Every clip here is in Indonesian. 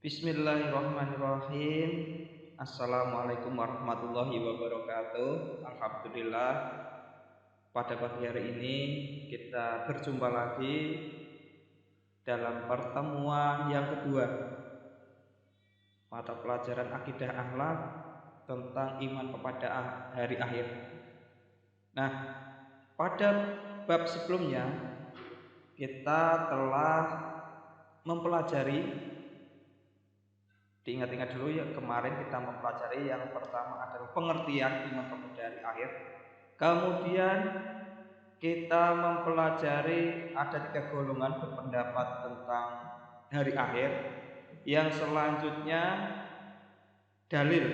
Bismillahirrahmanirrahim. Assalamualaikum warahmatullahi wabarakatuh. Alhamdulillah, pada pagi hari ini kita berjumpa lagi dalam pertemuan yang kedua mata pelajaran akidah akhlak tentang iman kepada hari akhir. Nah, pada bab sebelumnya kita telah mempelajari, diingat-ingat dulu ya, kemarin kita mempelajari yang pertama adalah pengertian iman kepada hari akhir. Kemudian kita mempelajari ada 3 golongan berpendapat tentang hari akhir. Yang selanjutnya dalil,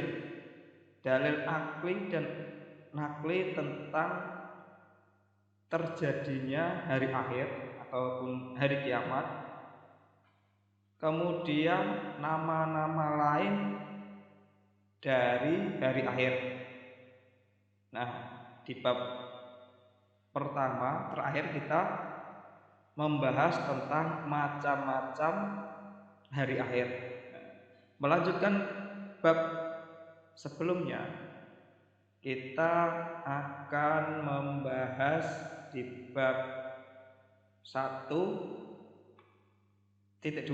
dalil akli dan nakli tentang terjadinya hari akhir ataupun hari kiamat. Kemudian nama-nama lain dari hari akhir. Nah, di bab pertama terakhir kita membahas tentang macam-macam hari akhir. Melanjutkan bab sebelumnya, kita akan membahas di bab 1.2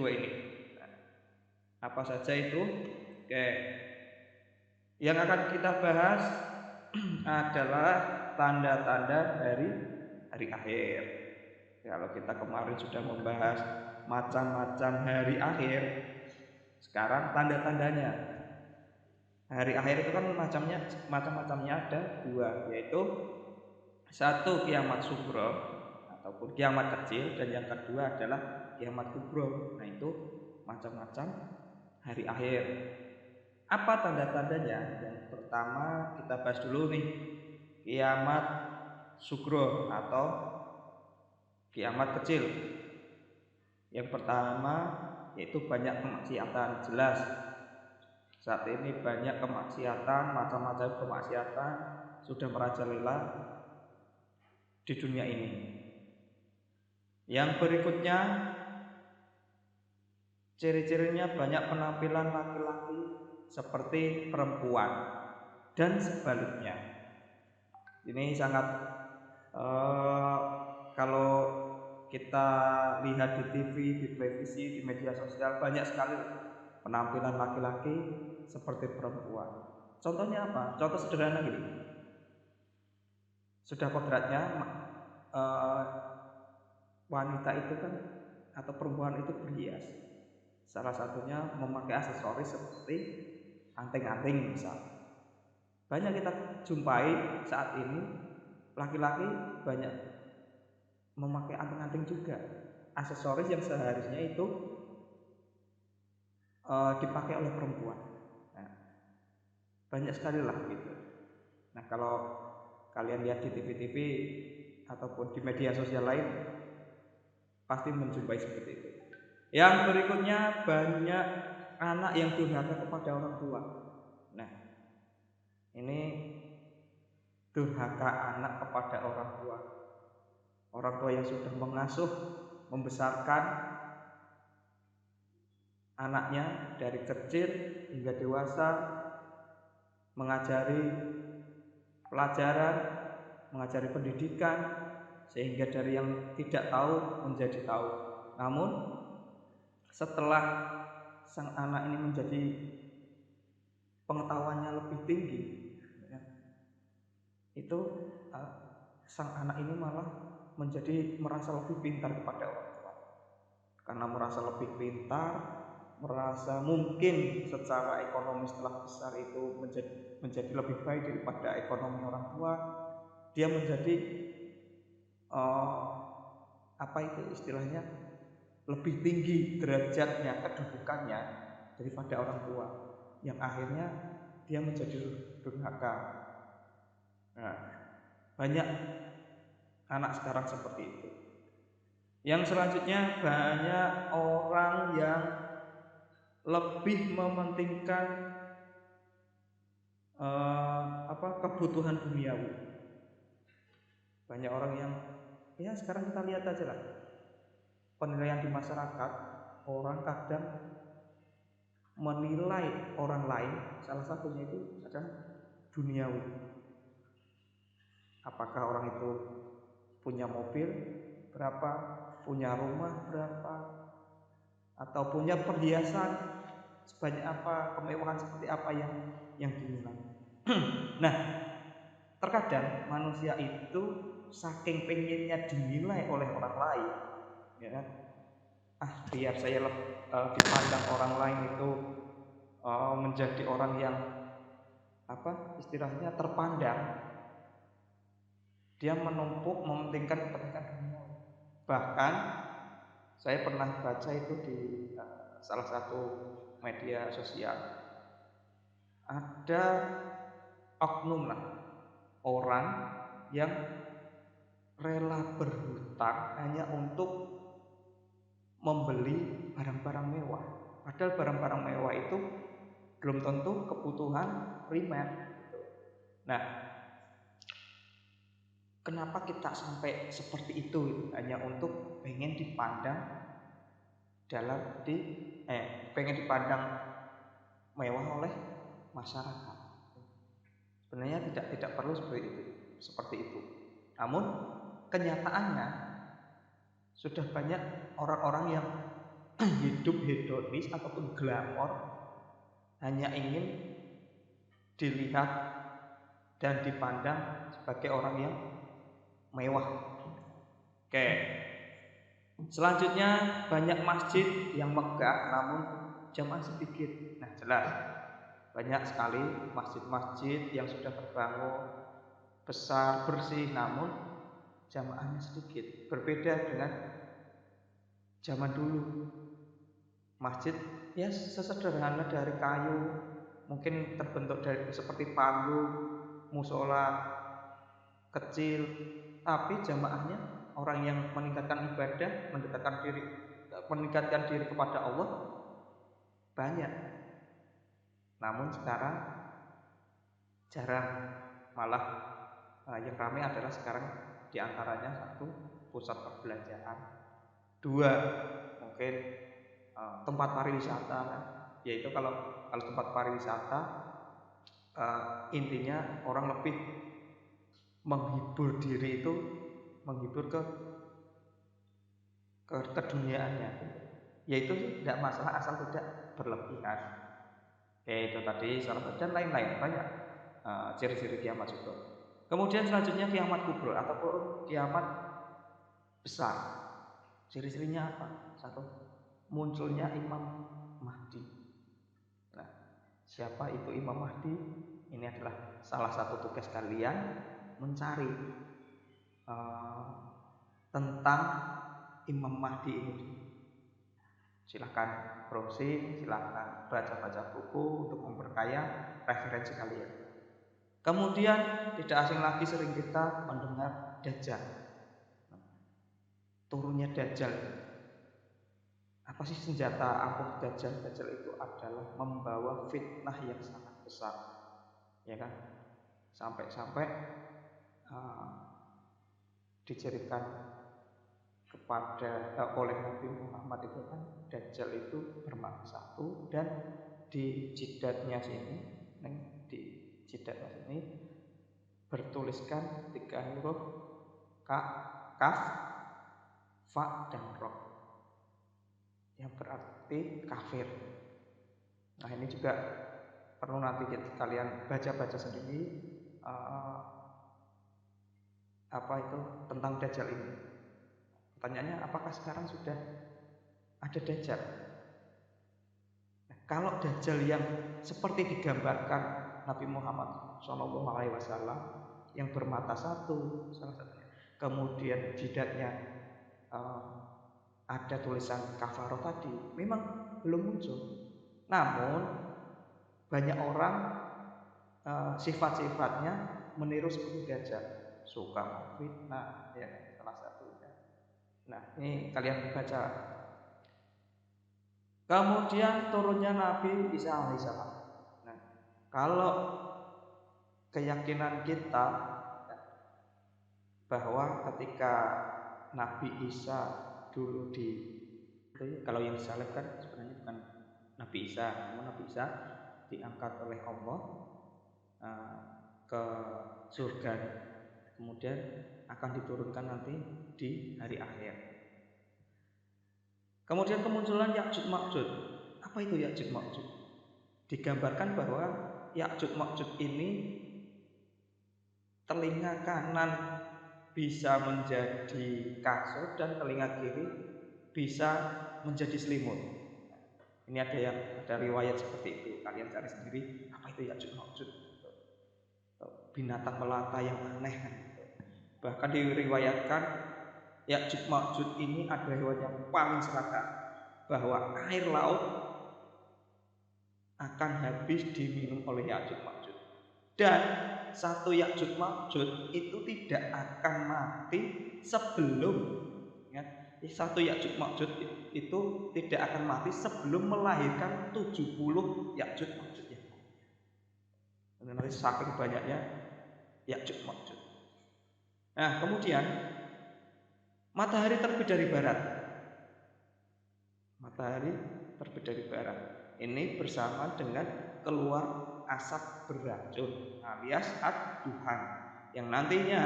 ini. Apa saja itu? Oke. Yang akan kita bahas adalah tanda-tanda dari hari akhir. Kalau kita kemarin sudah membahas macam-macam hari akhir, sekarang tanda-tandanya. Hari akhir itu kan macam-macamnya ada 2, yaitu 1 kiamat sugro ataupun kiamat kecil, dan yang kedua adalah kiamat kubro. Nah, itu macam-macam hari akhir. Apa tanda-tandanya? Yang pertama kita bahas dulu nih, kiamat sugro atau kiamat kecil. Yang pertama yaitu banyak kemaksiatan. Jelas saat ini banyak kemaksiatan, macam-macam kemaksiatan sudah merajalela di dunia ini. Yang berikutnya, ciri-cirinya banyak penampilan laki-laki seperti perempuan dan sebaliknya. Ini sangat kalau kita lihat di TV, di televisi, di media sosial, banyak sekali penampilan laki-laki seperti perempuan. Contohnya apa? Contoh sederhana gini. Sudah kodratnya wanita itu kan atau perempuan itu berhias. Salah satunya memakai aksesoris seperti anting-anting misal. Banyak kita jumpai saat ini laki-laki banyak memakai anting-anting juga, aksesoris yang seharusnya itu dipakai oleh perempuan. Nah, banyak sekali lah gitu. Nah, kalau kalian lihat di TV-TV ataupun di media sosial lain, pasti menjumpai seperti itu. Yang berikutnya, banyak anak yang durhaka kepada orang tua. Nah, ini durhaka anak kepada orang tua. Orang tua yang sudah mengasuh, membesarkan anaknya dari kecil hingga dewasa, mengajari pelajaran, mengajari pendidikan, sehingga dari yang tidak tahu menjadi tahu. Namun setelah sang anak ini menjadi pengetahuannya lebih tinggi, itu sang anak ini malah menjadi merasa lebih pintar kepada orang tua. Karena merasa lebih pintar, merasa mungkin secara ekonomi setelah besar itu menjadi lebih baik daripada ekonomi orang tua, dia menjadi apa itu istilahnya, lebih tinggi derajatnya, kedudukannya daripada orang tua, yang akhirnya dia menjadi durhaka. Nah, banyak anak sekarang seperti itu. Yang selanjutnya, banyak orang yang lebih mementingkan kebutuhan duniawi. Banyak orang yang, ya sekarang kita lihat aja lah, penilaian di masyarakat, orang kadang menilai orang lain, salah satunya itu adalah duniawi. Apakah orang itu punya mobil berapa, punya rumah berapa, atau punya perhiasan sebanyak apa, kemewahan seperti apa yang dinilai. Nah, terkadang manusia itu saking pengennya dinilai oleh orang lain, ya kan? Biar saya dipandang orang lain itu menjadi orang yang istilahnya terpandang, dia mementingkan kepentingan duniawi. Bahkan saya pernah baca itu di salah satu media sosial, ada oknum lah orang yang rela berhutang hanya untuk membeli barang-barang mewah. Padahal barang-barang mewah itu belum tentu kebutuhan primer gitu. Nah, kenapa kita sampai seperti itu gitu? Hanya untuk pengen dipandang dalam di pengen dipandang mewah oleh masyarakat. Sebenarnya tidak perlu seperti itu. Namun kenyataannya sudah banyak orang-orang yang hidup hedonis ataupun glamor hanya ingin dilihat dan dipandang sebagai orang yang mewah. Oke. Selanjutnya banyak masjid yang megah namun jamaah sedikit. Nah, jelas banyak sekali masjid-masjid yang sudah terbangun besar, bersih namun jamaahnya sedikit. Berbeda dengan zaman dulu. Masjid ya sesederhana dari kayu, mungkin terbentuk dari seperti panggung, musola kecil, tapi jamaahnya orang yang meningkatkan ibadah, meningkatkan diri kepada Allah banyak. Namun sekarang jarang, malah yang ramai adalah sekarang diantaranya satu pusat perbelanjaan, dua mungkin tempat pariwisata kan, yaitu kalau kalau tempat pariwisata intinya orang lebih menghibur diri itu menghibur ke keduniaannya gitu. Yaitu sih tidak masalah asal tidak berlebihan. Itu tadi salah satu dan lain-lain banyak ciri-ciri kiamat juga. Kemudian selanjutnya kiamat kubro ataupun kiamat besar. Ciri-cirinya apa? Satu, munculnya Imam Mahdi. Nah, siapa itu Imam Mahdi? Ini adalah salah satu tugas kalian mencari tentang Imam Mahdi ini dulu. Silahkan browsing, silahkan baca-baca buku untuk memperkaya referensi kalian. Kemudian tidak asing lagi sering kita mendengar Dajjal. Turunnya Dajjal ini. Apa sih senjata ampuh Dajjal? Dajjal itu adalah membawa fitnah yang sangat besar. Ya kan? Sampai-sampai dicirikan oleh Nabi Muhammad itu kan Dajjal itu bermata satu dan di jidatnya sini, di jidatnya sini bertuliskan 3 huruf kaf, fa dan ro yang berarti kafir. Nah, ini juga perlu nanti kalian baca-baca sendiri apa itu tentang Dajjal ini. Pertanyaannya, apakah sekarang sudah ada Dajjal? Nah, kalau Dajjal yang seperti digambarkan Nabi Muhammad SAW yang bermata satu, salah satunya, kemudian jidatnya ada tulisan kafaroh tadi, memang belum muncul. Namun banyak orang sifat-sifatnya meniru seperti Dajjal, suka memfitnah, ya kan, salah satunya. Nah, ini kalian baca. Kemudian turunnya Nabi Isa alaihissalam. Nah, kalau keyakinan kita bahwa ketika Nabi Isa dulu kalau yang disalib kan sebenarnya bukan Nabi Isa. Namun Nabi Isa diangkat oleh Allah ke surga, kemudian akan diturunkan nanti di hari akhir. Kemudian kemunculan Ya'juj Ma'juj. Apa itu Ya'juj Ma'juj? Digambarkan bahwa Ya'juj Ma'juj ini telinga kanan bisa menjadi kasut dan telinga kiri bisa menjadi selimut. Ini ada riwayat seperti itu. Kalian cari sendiri apa itu Ya'juj Ma'juj. Binatang melata yang aneh kan. Bahkan diriwayatkan Ya'juj Ma'juj ini adalah hewan yang paling serakah, bahwa air laut akan habis diminum oleh Ya'juj Ma'juj. Dan satu Ya'juj Ma'juj itu tidak akan mati sebelum satu Ya'juj Ma'juj itu tidak akan mati sebelum melahirkan 70 Ya'juj Ma'juj yang lainnya. Nanti saking banyaknya Ya'juj Ma'juj. Nah, kemudian matahari terbit dari barat. Matahari terbit dari barat. Ini bersama dengan keluar asap beracun alias ad-duhan, yang nantinya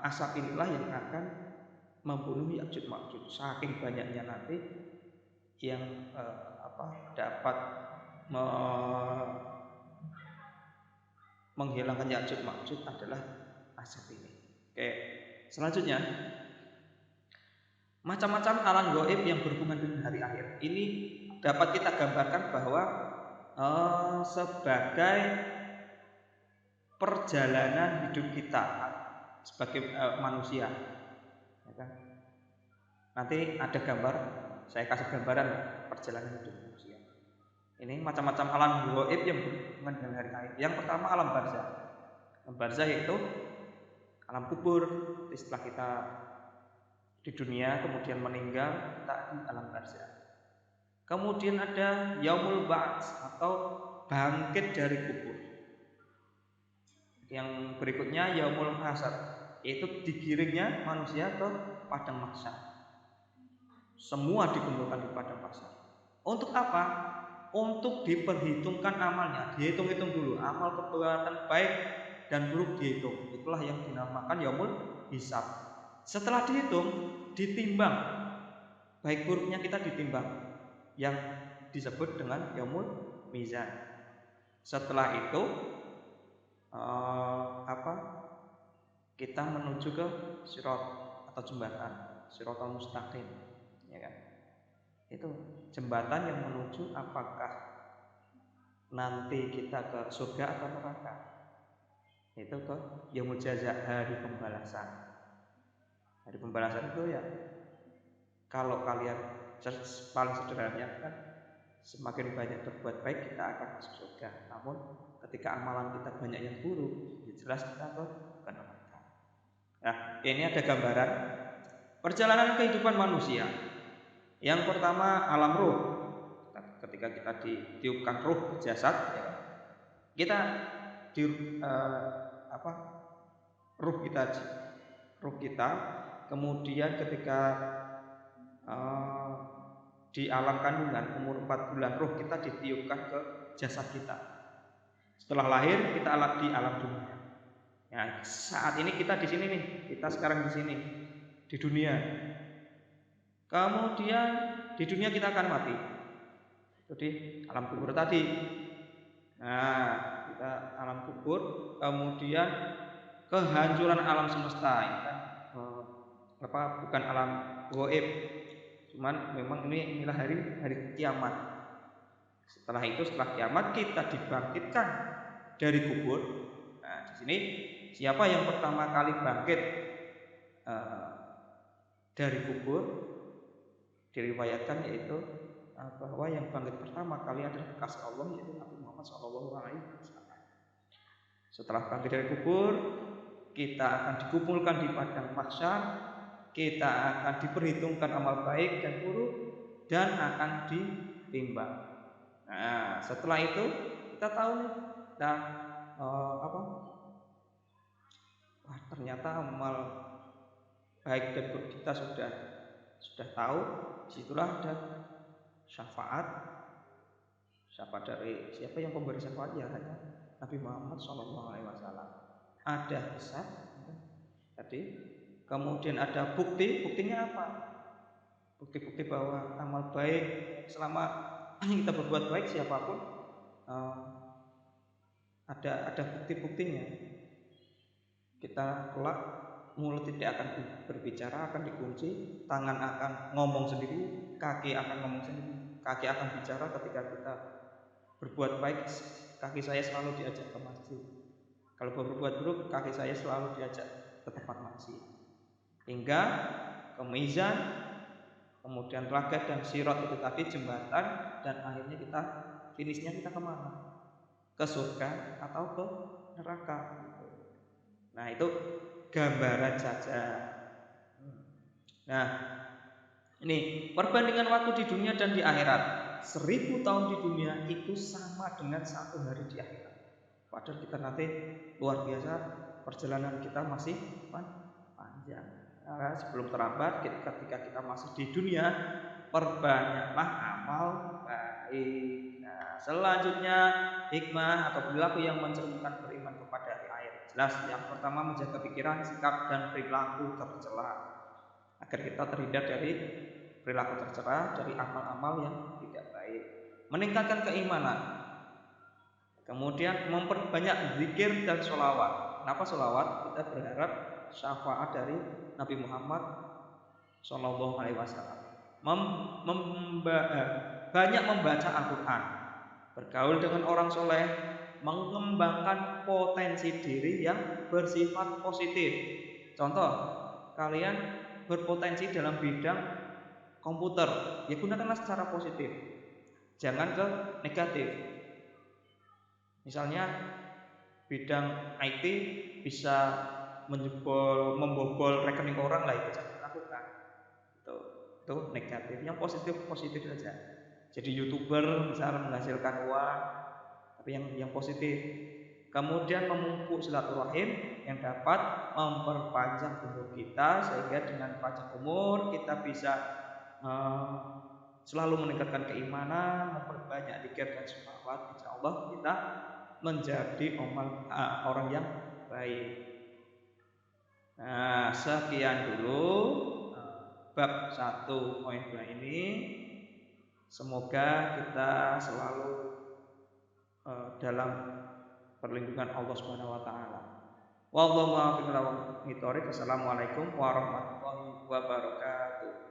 asap inilah yang akan membunuh Ya'juj Ma'juj. Saking banyaknya nanti yang dapat menghilangkan Ya'juj Ma'juj adalah asap ini. Oke, selanjutnya macam-macam alam gaib yang berhubungan dengan hari akhir. Ini dapat kita gambarkan bahwa sebagai perjalanan hidup kita sebagai manusia, ya kan? Nanti ada gambar, saya kasih gambaran perjalanan hidup manusia. Ini macam-macam alam gaib yang berhubungan dengan hari akhir. Yang pertama alam barzah. Alam barzah yaitu alam kubur. Setelah kita di dunia kemudian meninggal, kita di alam barzah. Kemudian ada yaumul ba'ts atau bangkit dari kubur. Yang berikutnya yaumul hasyr, yaitu digiringnya manusia ke padang mahsyar. Semua dikumpulkan di padang mahsyar. Untuk apa? Untuk diperhitungkan amalnya. Dihitung-hitung dulu amal perbuatan baik dan buruk dihitung. Itulah yang dinamakan yaumul hisab. Setelah dihitung, ditimbang. Baik buruknya kita ditimbang, yang disebut dengan yaumul mizan. Setelah itu kita menuju ke sirat atau jembatan, siratal mustaqim, ya kan? Itu jembatan yang menuju apakah nanti kita ke surga atau neraka. Itu ke yaumul jaza, hari pembalasan. Hari pembalasan itu ya, kalau kalian paling sederhananya kan, semakin banyak berbuat baik kita akan masuk surga. Namun ketika amalan kita banyak yang buruk, ya jelas kita ke neraka. Nah, ini ada gambaran perjalanan kehidupan manusia. Yang pertama alam ruh. Ketika kita ditiupkan ruh ke jasad, ya, kita ruh kita kemudian ketika di alam kandungan umur 4 bulan ruh kita ditiupkan ke jasad kita. Setelah lahir kita di alam dunia. Ya, saat ini kita di sini nih, kita sekarang di sini di dunia. Kemudian di dunia kita akan mati. Itu di alam kubur tadi. Nah, kita alam kubur, kemudian kehancuran alam semesta. Ini kan bukan alam gaib. Cuman memang inilah hari kiamat. Setelah itu, setelah kiamat kita dibangkitkan dari kubur. Nah, di sini siapa yang pertama kali bangkit dari kubur? Diriwayatkan yaitu bahwa yang bangkit pertama kali adalah kekasih Allah, yaitu Nabi Muhammad SAW. Setelah bangkit dari kubur, kita akan dikumpulkan di padang mahsyar. Kita akan diperhitungkan amal baik dan buruk dan akan ditimbang. Nah, setelah itu kita tahu nih, ternyata amal baik dan buruk kita sudah tahu. Disitulah ada syafaat. Syafaat dari siapa yang pemberi syafaat? Ya hanya Nabi Muhammad SAW. Ada hisab, tadi. Kemudian ada bukti. Buktinya apa? Bukti-bukti bahwa amal baik, selama kita berbuat baik siapapun, ada bukti-buktinya. Kita kelak mulut tidak akan berbicara, akan dikunci, tangan akan ngomong sendiri, kaki akan ngomong sendiri. Kaki akan bicara ketika kita berbuat baik, kaki saya selalu diajak ke masjid. Kalau berbuat buruk, kaki saya selalu diajak ke tempat maksiat. Hingga ke mizan, kemudian telaga dan sirat itu tadi jembatan, dan akhirnya finishnya kita kemana? Ke surga atau ke neraka gitu. Nah, itu gambaran saja. Nah, ini perbandingan waktu di dunia dan di akhirat. 1000 tahun di dunia itu sama dengan 1 hari di akhirat. Padahal kita nanti luar biasa, perjalanan kita masih panjang. Nah, sebelum terlambat, ketika kita masih di dunia, perbanyaklah amal baik. Nah, selanjutnya hikmah atau perilaku yang mencerminkan beriman kepada hari akhir. Jelas, yang pertama menjaga pikiran, sikap, dan perilaku tercela agar kita terhindar dari perilaku tercela, dari amal-amal yang tidak baik. Meningkatkan keimanan. Kemudian memperbanyak zikir dan sholawat. Kenapa sholawat? Kita berharap syafaat dari Nabi Muhammad SAW. Banyak membaca Al-Quran, bergaul dengan orang soleh, mengembangkan potensi diri yang bersifat positif. Contoh, kalian berpotensi dalam bidang komputer, ya gunakanlah secara positif, jangan ke negatif. Misalnya bidang IT bisa membobol rekening orang lah, itu jangan dilakukan. Itu negatif. Yang positif positif saja. Jadi YouTuber misalnya menghasilkan uang, tapi yang positif. Kemudian memupuk silaturahim yang dapat memperpanjang umur kita, sehingga dengan panjang umur kita bisa selalu meningkatkan keimanan, memperbanyak dzikir dan sholawat. Insya Allah kita menjadi orang yang baik. Nah, sekian dulu bab 1.2 ini. Semoga kita selalu dalam perlindungan Allah Subhanahu wa taala. Wallahu muwaffiq ila aqwamit thoriq. Wassalamualaikum warahmatullahi wabarakatuh.